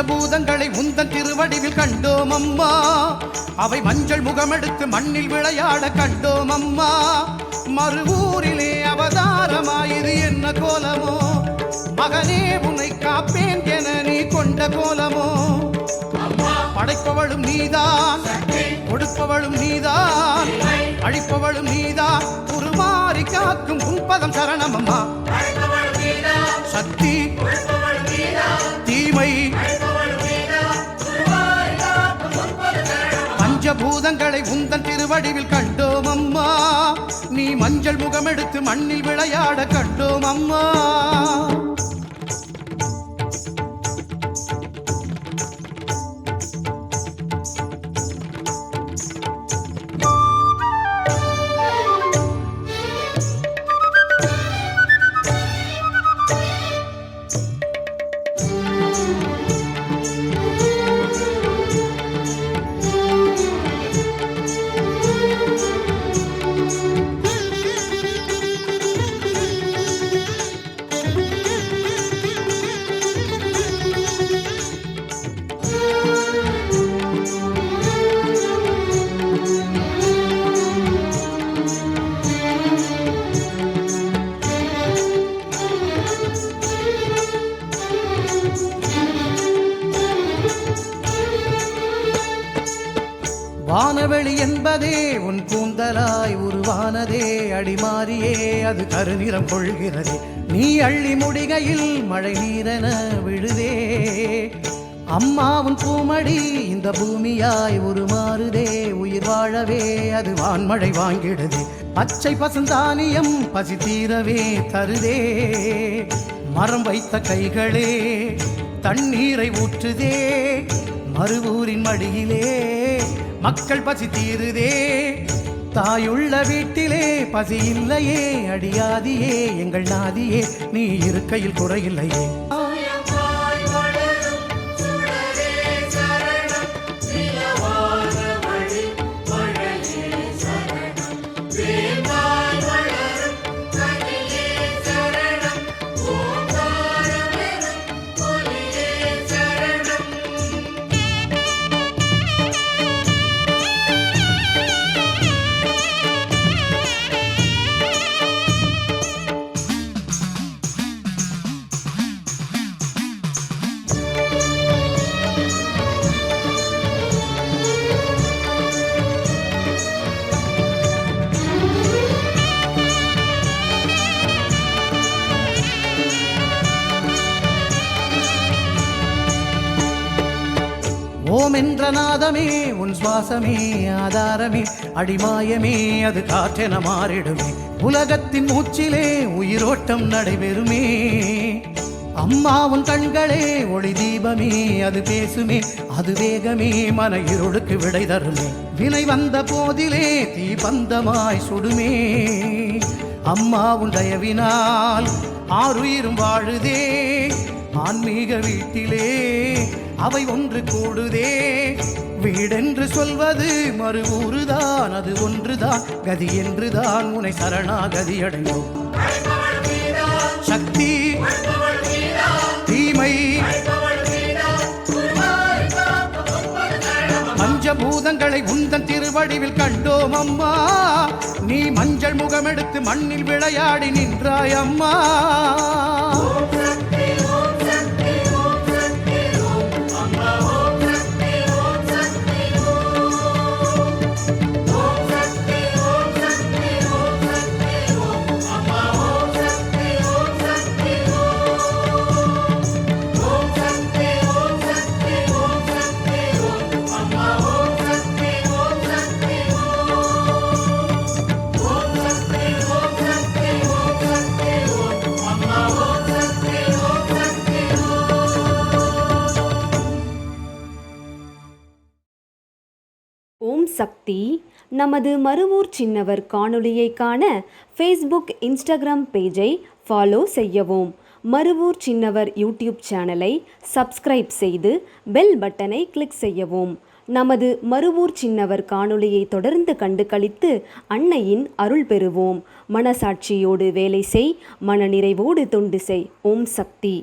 பஞ்சபூதங்களை உந்தன் திருவடிவில் கண்டோம் அம்மா. அவை மஞ்சள் முகமெடுத்து மண்ணில் விளையாட கண்டோம் அம்மா. மறுவூரிலே அவதாரமாயிரு என்ன கோலமோ, மகனே உன்னை காப்பேன் என நீ கொண்ட கோலமோ. படைப்பவளும் நீதான், கொடுப்பவளும் நீதான், அழிப்பவளும் நீதான், உருமாறி காக்கும் உன்பதம் சரணம் அம்மா. சக்தி தீமை பஞ்சபூதங்களை உந்தன் திருவடிவில் கண்டோம் அம்மா. நீ மஞ்சள் முகமெடுத்து மண்ணில் விளையாட கண்டோம் அம்மா. வானவெளி என்பதே உன் கூந்தலாய் உருவானதே, அடிமாறியே அது கருநிறம் கொள்கிறதே. நீ அள்ளி முடிகையில் மழை நீரென விழுதே அம்மா. உன் பூமடி இந்த பூமியாய் உருமாறுதே, உயிர் வாழவே அது வான்மழை வாங்கிடுதே. பச்சை பசுந்தானியம் பசி தீரவே தருதே, மரம் வைத்த கைகளே தண்ணீரை ஊற்றுதே. மறுவூரின் மடியிலே மக்கள் பசி தீருதே, தாயுள்ள வீட்டிலே பசி இல்லையே. அடியாதியே எங்கள் நாதியே, நீ இருக்கையில் குறையில்லையே. ஓம் என்ற நாதமே உன் சுவாசமே ஆதாரமே, அடிமாயமே அது காற்றென மாறிடுமே. உலகத்தின் மூச்சிலே உயிரோட்டம் நடைபெறுமே அம்மா. உன் கண்களே ஒளி தீபமே, அது பேசுமே, அது வேகமே, மன இருளுக்கு விடை தருமே. வினை வந்த போதிலே தீபந்தமாய் சுடுமே அம்மா. உன் தயவினால் ஆறுயிரும் வாழுதே, ஆன்மீக வீட்டிலே அவை ஒன்று கூடுதே. வீடென்று சொல்வது மறுவூறுதான், அது ஒன்றுதான் கதி என்றுதான் உன்னை சரணாகதி அடைந்தோம். சக்தி தீமை பஞ்சபூதங்களை உந்தன் திருவடிவில் கண்டோம் அம்மா. நீ மஞ்சள் முகமெடுத்து மண்ணில் விளையாடி நின்றாய் அம்மா. ஓம் சக்தி. நமது மருவூர் சின்னவர் காணொளியை காண ஃபேஸ்புக் இன்ஸ்டாகிராம் பேஜை ஃபாலோ செய்யவும். மருவூர் சின்னவர் யூடியூப் சேனலை சப்ஸ்கிரைப் செய்து பெல் பட்டனை கிளிக் செய்யவும். நமது மருவூர் சின்னவர் காணொளியை தொடர்ந்து கண்டு களித்து அன்னையின் அருள் பெறுவோம். மனசாட்சியோடு வேலை செய், மனநிறைவோடு தொண்டு செய். ஓம் சக்தி.